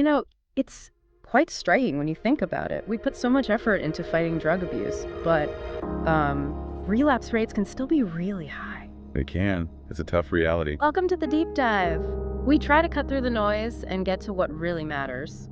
You know, it's quite striking when you think about it. We put so much effort into fighting drug abuse, but relapse rates can still be really high. They can. It's a tough reality. Welcome to the deep dive. We try to cut through the noise and get to what really matters.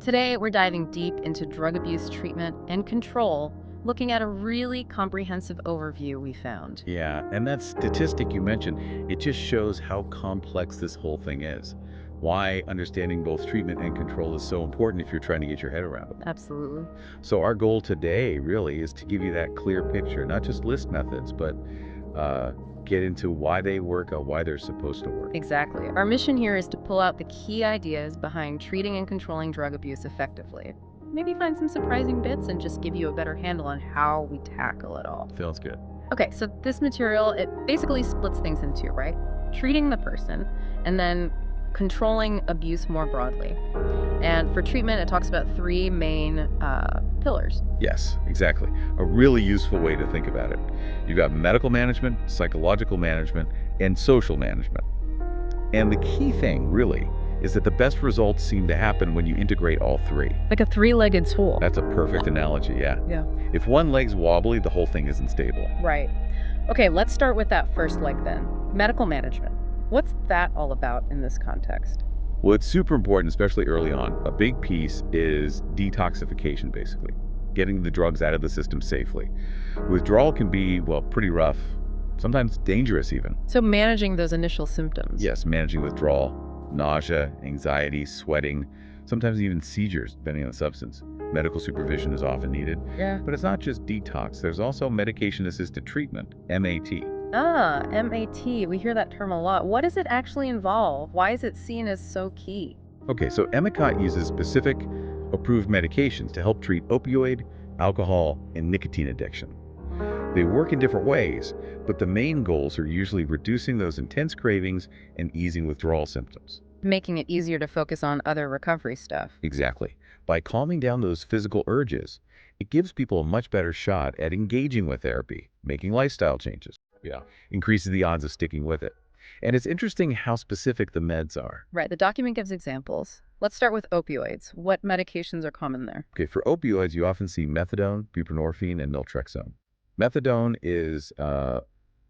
Today, we're diving deep into drug abuse treatment and control, looking at a really comprehensive overview we found. Yeah, and that statistic you mentioned, it just shows how complex this whole thing is. Why understanding both treatment and control is so important if you're trying to get your head around it. Absolutely. So our goal today really is to give you that clear picture, not just list methods, but get into why they work or why they're supposed to work. Exactly. Our mission here is to pull out the key ideas behind treating and controlling drug abuse effectively. Maybe find some surprising bits and just give you a better handle on how we tackle it all. Feels good. Okay, so this material, it basically splits things in two, right? Treating the person and then controlling abuse more broadly. And for treatment, it talks about three main pillars. Yes, exactly. A really useful way to think about it. You've got medical management, psychological management, and social management. And the key thing, really, is that the best results seem to happen when you integrate all three. Like a three-legged stool. That's a perfect analogy, yeah. Yeah. If one leg's wobbly, the whole thing isn't stable. Right. Okay, let's start with that first leg then. Medical management. What's that all about in this context? Well, it's super important, especially early on. A big piece is detoxification, basically. Getting the drugs out of the system safely. Withdrawal can be, well, pretty rough, sometimes dangerous even. So managing those initial symptoms. Yes, managing withdrawal, nausea, anxiety, sweating, sometimes even seizures, depending on the substance. Medical supervision is often needed. Yeah. But it's not just detox. There's also medication-assisted treatment, MAT. Ah, MAT. We hear that term a lot. What does it actually involve? Why is it seen as so key? Okay, so MAT uses specific approved medications to help treat opioid, alcohol, and nicotine addiction. They work in different ways, but the main goals are usually reducing those intense cravings and easing withdrawal symptoms. Making it easier to focus on other recovery stuff. Exactly. By calming down those physical urges, it gives people a much better shot at engaging with therapy, making lifestyle changes. Yeah. Increases the odds of sticking with it. And it's interesting how specific the meds are. Right, the document gives examples. Let's start with opioids. What medications are common there? Okay, for opioids, you often see methadone, buprenorphine, and naltrexone. Methadone is a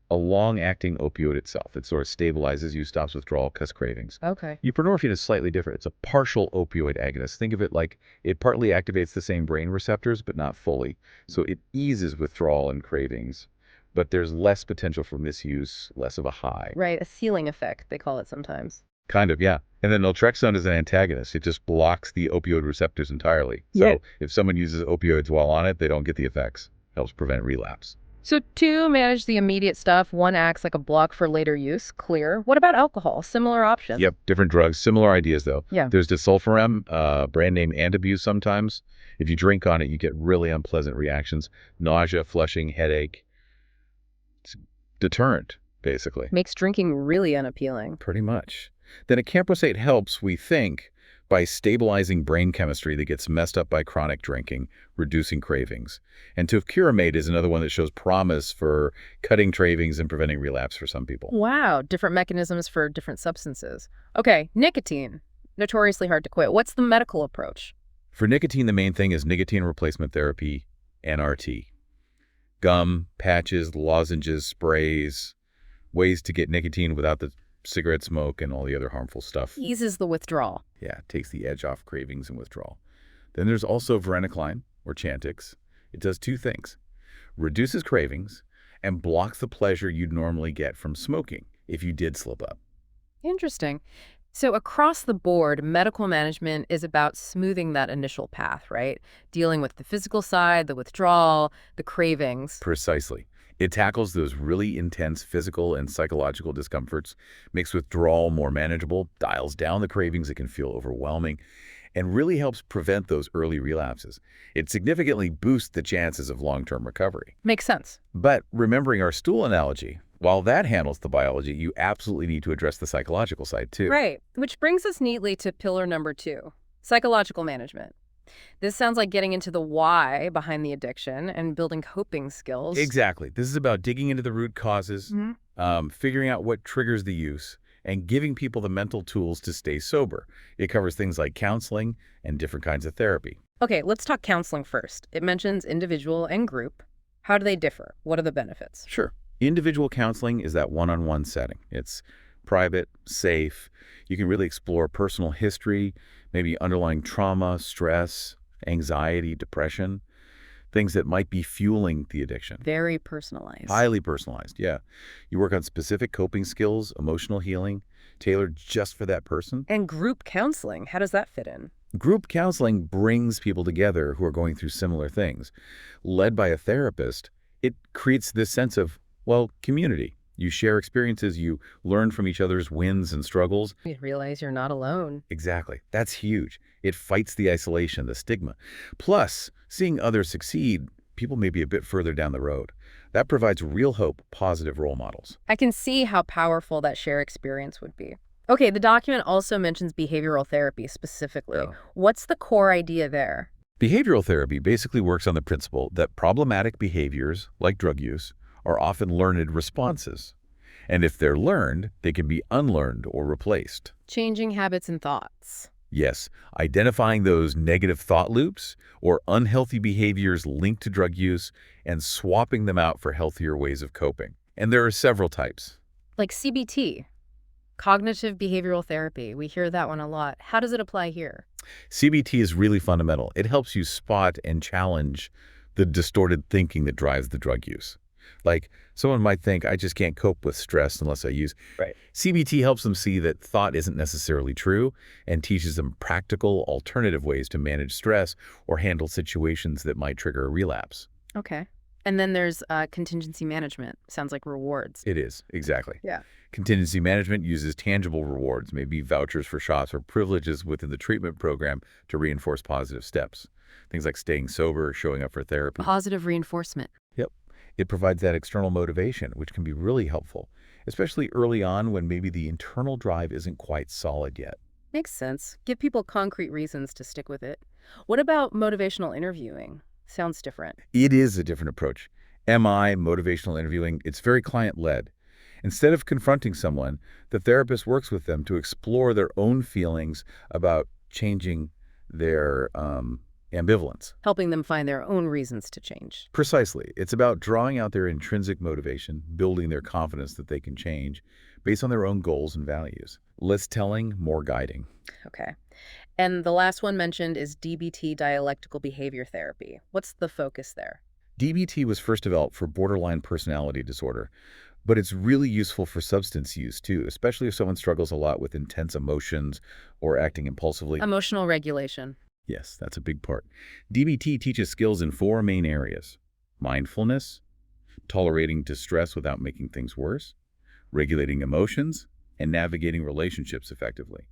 long-acting opioid itself. It sort of stabilizes you, stops withdrawal, cuts cravings. Okay. Buprenorphine is slightly different. It's a partial opioid agonist. Think of it like it partly activates the same brain receptors, but not fully. So it eases withdrawal and cravings, but there's less potential for misuse, less of a high. Right, a ceiling effect, they call it sometimes. Kind of, yeah. And then naltrexone is an antagonist. It just blocks the opioid receptors entirely. Yeah. So if someone uses opioids while on it, they don't get the effects. Helps prevent relapse. So two manage the immediate stuff. One acts like a block for later use. Clear. What about alcohol? Similar options? Yep, different drugs. Similar ideas, though. Yeah. There's disulfiram, brand name Antabuse sometimes. If you drink on it, you get really unpleasant reactions. Nausea, flushing, headache. It's deterrent, basically. Makes drinking really unappealing. Pretty much. Then acamprosate helps, we think, by stabilizing brain chemistry that gets messed up by chronic drinking, reducing cravings. And topiramate is another one that shows promise for cutting cravings and preventing relapse for some people. Wow, different mechanisms for different substances. Okay, nicotine. Notoriously hard to quit. What's the medical approach? For nicotine, the main thing is nicotine replacement therapy, NRT. Gum, patches, lozenges, sprays, ways to get nicotine without the cigarette smoke and all the other harmful stuff. Eases the withdrawal. Yeah, takes the edge off cravings and withdrawal. Then there's also varenicline, or Chantix. It does two things. Reduces cravings and blocks the pleasure you'd normally get from smoking if you did slip up. Interesting. So across the board, medical management is about smoothing that initial path, right? Dealing with the physical side, the withdrawal, the cravings. Precisely. It tackles those really intense physical and psychological discomforts, makes withdrawal more manageable, dials down the cravings that can feel overwhelming, and really helps prevent those early relapses. It significantly boosts the chances of long-term recovery. Makes sense. But remembering our stool analogy, while that handles the biology, you absolutely need to address the psychological side too. Right, which brings us neatly to pillar number 2, psychological management. This sounds like getting into the why behind the addiction and building coping skills. Exactly. This is about digging into the root causes, figuring out what triggers the use, and giving people the mental tools to stay sober. It covers things like counseling and different kinds of therapy. Okay, let's talk counseling first. It mentions individual and group. How do they differ? What are the benefits? Sure. Individual counseling is that one-on-one setting. It's private, safe. You can really explore personal history, maybe underlying trauma, stress, anxiety, depression, things that might be fueling the addiction. Very personalized. Highly personalized, yeah. You work on specific coping skills, emotional healing, tailored just for that person. And group counseling, how does that fit in? Group counseling brings people together who are going through similar things. Led by a therapist, it creates this sense of, well, community. You share experiences, you learn from each other's wins and struggles. You realize you're not alone. Exactly. That's huge. It fights the isolation, the stigma. Plus, seeing others succeed, people may be a bit further down the road. That provides real hope, positive role models. I can see how powerful that shared experience would be. Okay, the document also mentions behavioral therapy specifically. Yeah. What's the core idea there? Behavioral therapy basically works on the principle that problematic behaviors, like drug use, are often learned responses. And if they're learned, they can be unlearned or replaced. Changing habits and thoughts. Yes, identifying those negative thought loops or unhealthy behaviors linked to drug use and swapping them out for healthier ways of coping. And there are several types. Like CBT, cognitive behavioral therapy. We hear that one a lot. How does it apply here? CBT is really fundamental. It helps you spot and challenge the distorted thinking that drives the drug use. Like, someone might think, I just can't cope with stress unless I use. Right. CBT helps them see that thought isn't necessarily true and teaches them practical, alternative ways to manage stress or handle situations that might trigger a relapse. Okay. And then there's contingency management. Sounds like rewards. It is, exactly. Yeah. Contingency management uses tangible rewards, maybe vouchers for shots or privileges within the treatment program to reinforce positive steps. Things like staying sober, showing up for therapy. Positive reinforcement. Yep. It provides that external motivation, which can be really helpful, especially early on when maybe the internal drive isn't quite solid yet. Makes sense. Give people concrete reasons to stick with it. What about motivational interviewing? Sounds different. It is a different approach. MI, motivational interviewing, it's very client-led. Instead of confronting someone, the therapist works with them to explore their own feelings about changing their ambivalence. Helping them find their own reasons to change. Precisely. It's about drawing out their intrinsic motivation, building their confidence that they can change based on their own goals and values. Less telling, more guiding. Okay. And the last one mentioned is DBT, dialectical behavior therapy. What's the focus there? DBT was first developed for borderline personality disorder, but it's really useful for substance use too, especially if someone struggles a lot with intense emotions or acting impulsively. Emotional regulation. Yes, that's a big part. DBT teaches skills in 4 main areas: mindfulness, tolerating distress without making things worse, regulating emotions, and navigating relationships effectively.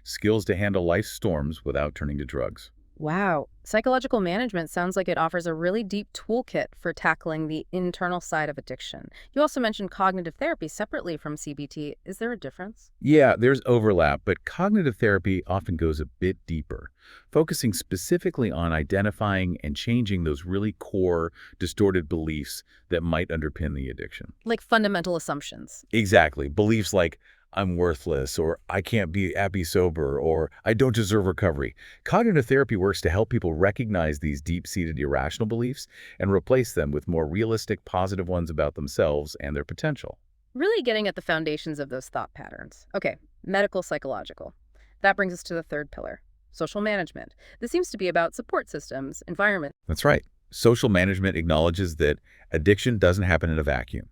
Skills to handle life's storms without turning to drugs. Wow. Psychological management sounds like it offers a really deep toolkit for tackling the internal side of addiction. You also mentioned cognitive therapy separately from CBT. Is there a difference? Yeah, there's overlap, but cognitive therapy often goes a bit deeper, focusing specifically on identifying and changing those really core, distorted beliefs that might underpin the addiction. Like fundamental assumptions. Exactly. Beliefs like, I'm worthless, or I can't be happy sober, or I don't deserve recovery. Cognitive therapy works to help people recognize these deep-seated irrational beliefs and replace them with more realistic, positive ones about themselves and their potential. Really getting at the foundations of those thought patterns. Okay, medical psychological. That brings us to the third pillar, social management. This seems to be about support systems, environment. That's right. Social management acknowledges that addiction doesn't happen in a vacuum.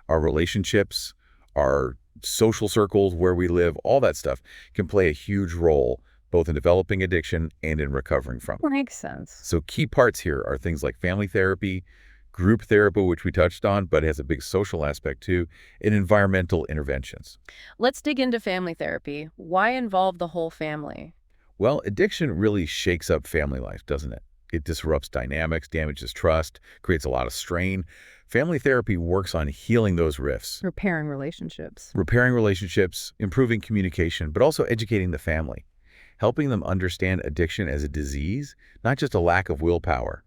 Our relationships, our social circles, where we live, all that stuff can play a huge role both in developing addiction and in recovering from it. Makes sense. So key parts here are things like family therapy, group therapy, which we touched on, but has a big social aspect too, and environmental interventions. Let's dig into family therapy. Why involve the whole family? Well, addiction really shakes up family life, doesn't it? It disrupts dynamics, damages trust, creates a lot of strain. Family therapy works on healing those rifts, Repairing relationships. repairing relationships, improving communication, but also educating the family, helping them understand addiction as a disease, not just a lack of willpower.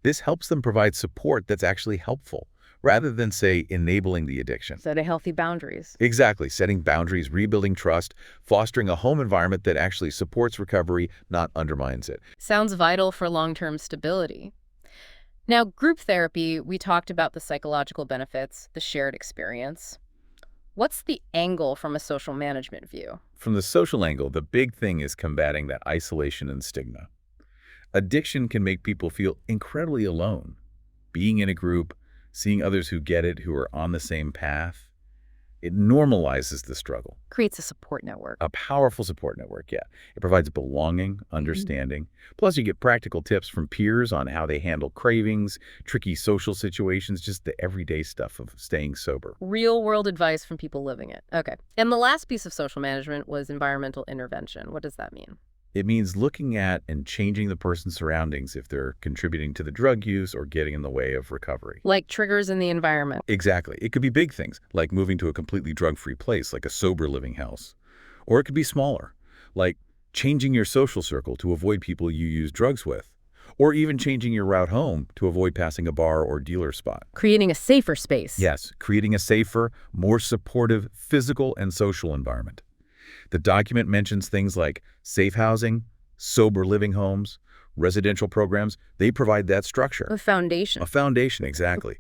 This helps them provide support that's actually helpful, rather than, say, enabling the addiction. Setting healthy boundaries. Exactly, setting boundaries, rebuilding trust, fostering a home environment that actually supports recovery, not undermines it. Sounds vital for long-term stability. Now, group therapy, we talked about the psychological benefits, the shared experience. What's the angle from a social management view? From the social angle, the big thing is combating that isolation and stigma. Addiction can make people feel incredibly alone. Being in a group, seeing others who get it, who are on the same path, it normalizes the struggle. Creates a support network. A powerful support network, yeah. It provides belonging, understanding. Plus, you get practical tips from peers on how they handle cravings, tricky social situations, just the everyday stuff of staying sober. Real world advice from people living it. Okay. And the last piece of social management was environmental intervention. What does that mean? It means looking at and changing the person's surroundings if they're contributing to the drug use or getting in the way of recovery. Like triggers in the environment. Exactly. It could be big things, like moving to a completely drug-free place, like a sober living house. Or it could be smaller, like changing your social circle to avoid people you use drugs with. Or even changing your route home to avoid passing a bar or dealer spot. Creating a safer space. Yes, creating a safer, more supportive physical and social environment. The document mentions things like safe housing, sober living homes, residential programs. They provide that structure. A foundation. A foundation, exactly.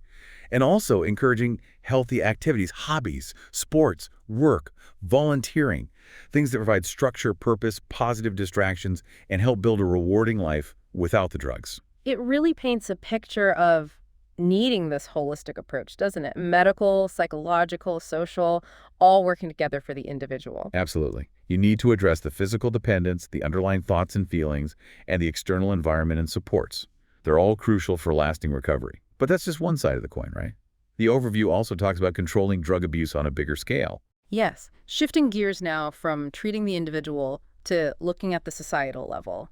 And also encouraging healthy activities, hobbies, sports, work, volunteering, things that provide structure, purpose, positive distractions, and help build a rewarding life without the drugs. It really paints a picture of needing this holistic approach, doesn't it? Medical, psychological, social, all working together for the individual. Absolutely. You need to address the physical dependence, the underlying thoughts and feelings, and the external environment and supports. They're all crucial for lasting recovery. But that's just one side of the coin, right? The overview also talks about controlling drug abuse on a bigger scale. Yes. Shifting gears now from treating the individual to looking at the societal level.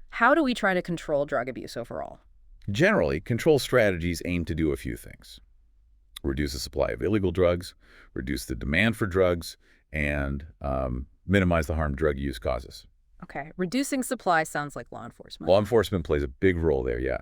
How do we try to control drug abuse overall? Generally, control strategies aim to do a few things. Reduce the supply of illegal drugs, reduce the demand for drugs, and minimize the harm drug use causes. Okay. Reducing supply sounds like law enforcement. Law enforcement plays a big role there, yeah.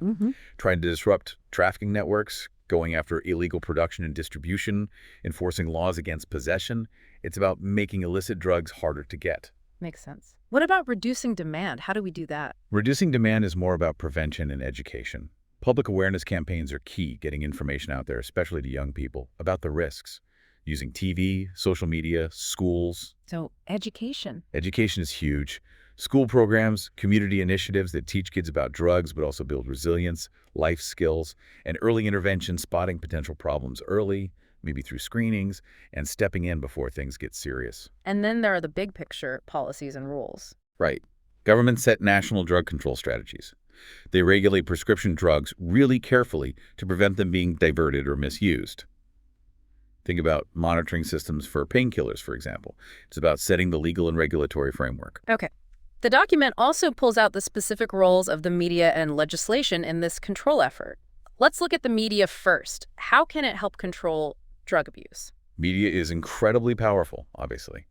Trying to disrupt trafficking networks, going after illegal production and distribution, enforcing laws against possession. It's about making illicit drugs harder to get. Makes sense. What about reducing demand? How do we do that? Reducing demand is more about prevention and education. Public awareness campaigns are key, getting information out there, especially to young people, about the risks. Using TV, social media, schools. So, education. Education is huge. School programs, community initiatives that teach kids about drugs but also build resilience, life skills, and early intervention, spotting potential problems early, maybe through screenings, and stepping in before things get serious. And then there are the big picture policies and rules. Right. Governments set national drug control strategies. They regulate prescription drugs really carefully to prevent them being diverted or misused. Think about monitoring systems for painkillers, for example. It's about setting the legal and regulatory framework. Okay. The document also pulls out the specific roles of the media and legislation in this control effort. Let's look at the media first. How can it help control drug abuse? Media is incredibly powerful, obviously.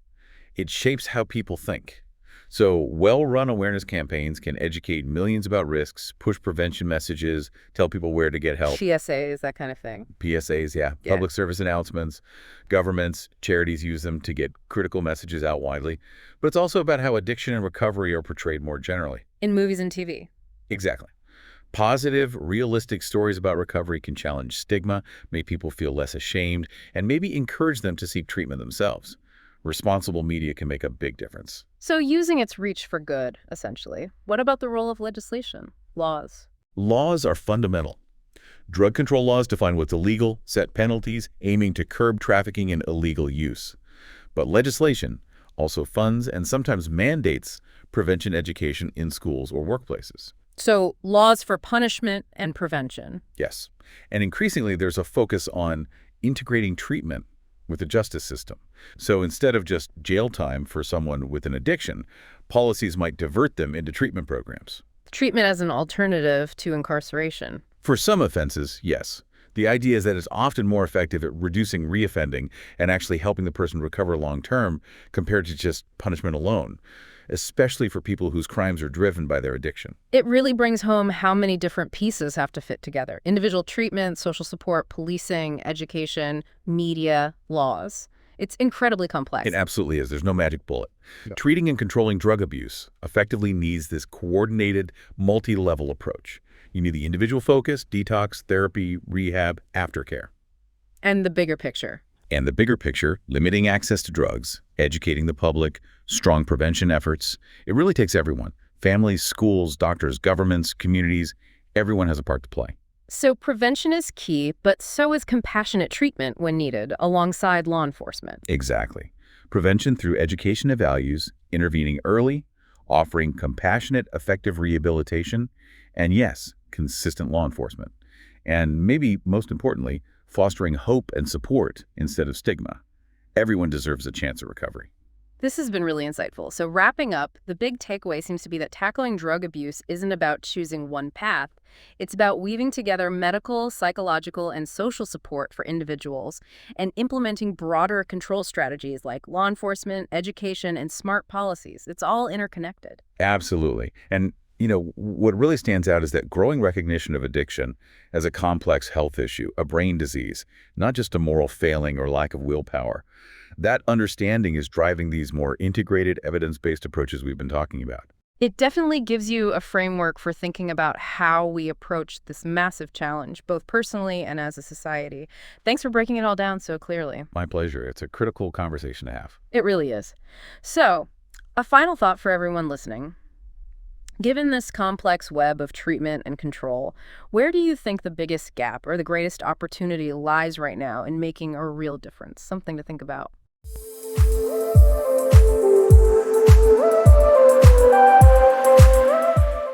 It shapes how people think. So well-run awareness campaigns can educate millions about risks, push prevention messages, tell people where to get help. PSAs, that kind of thing. PSAs, yeah. Yeah. Public service announcements. Governments, charities use them to get critical messages out widely. But it's also about how addiction and recovery are portrayed more generally. In movies and TV. Exactly. Positive, realistic stories about recovery can challenge stigma, make people feel less ashamed, and maybe encourage them to seek treatment themselves. Responsible media can make a big difference. So using its reach for good, essentially. What about the role of legislation? Laws? Laws are fundamental. Drug control laws define what's illegal, set penalties, aiming to curb trafficking and illegal use. But legislation also funds and sometimes mandates prevention education in schools or workplaces. So laws for punishment and prevention. Yes. And increasingly, there's a focus on integrating treatment with the justice system. So instead of just jail time for someone with an addiction, policies might divert them into treatment programs. Treatment as an alternative to incarceration. For some offenses, yes. The idea is that it's often more effective at reducing reoffending and actually helping the person recover long term compared to just punishment alone, especially for people whose crimes are driven by their addiction. It really brings home how many different pieces have to fit together. Individual treatment, social support, policing, education, media, laws. It's incredibly It complex. absolutely is. There's no magic bullet. No. Treating and controlling drug abuse effectively needs this coordinated, multi-level approach. You need the individual focus, detox, therapy, rehab, aftercare. And the bigger picture. And the bigger picture, limiting access to drugs, educating the public, strong prevention efforts. It really takes everyone. Families, schools, doctors, governments, communities. Everyone has a part to play. So prevention is key, but so is compassionate treatment when needed, alongside law enforcement. Exactly. Prevention through education of values, intervening early, offering compassionate, effective rehabilitation, and yes, consistent law enforcement. And maybe most importantly, fostering hope and support instead of stigma. Everyone deserves a chance at recovery. This has been really insightful. So wrapping up, the big takeaway seems to be that tackling drug abuse isn't about choosing one path. It's about weaving together medical, psychological, and social support for individuals and implementing broader control strategies like law enforcement, education, and smart policies. It's all interconnected. Absolutely. And what really stands out is that growing recognition of addiction as a complex health issue, a brain disease, not just a moral failing or lack of willpower. That understanding is driving these more integrated, evidence-based approaches we've been talking about. It definitely gives you a framework for thinking about how we approach this massive challenge, both personally and as a society. Thanks for breaking it all down so clearly. My pleasure. It's a critical conversation to have. It really is. So, a final thought for everyone listening. Given this complex web of treatment and control, where do you think the biggest gap or the greatest opportunity lies right now in making a real difference? Something to think about.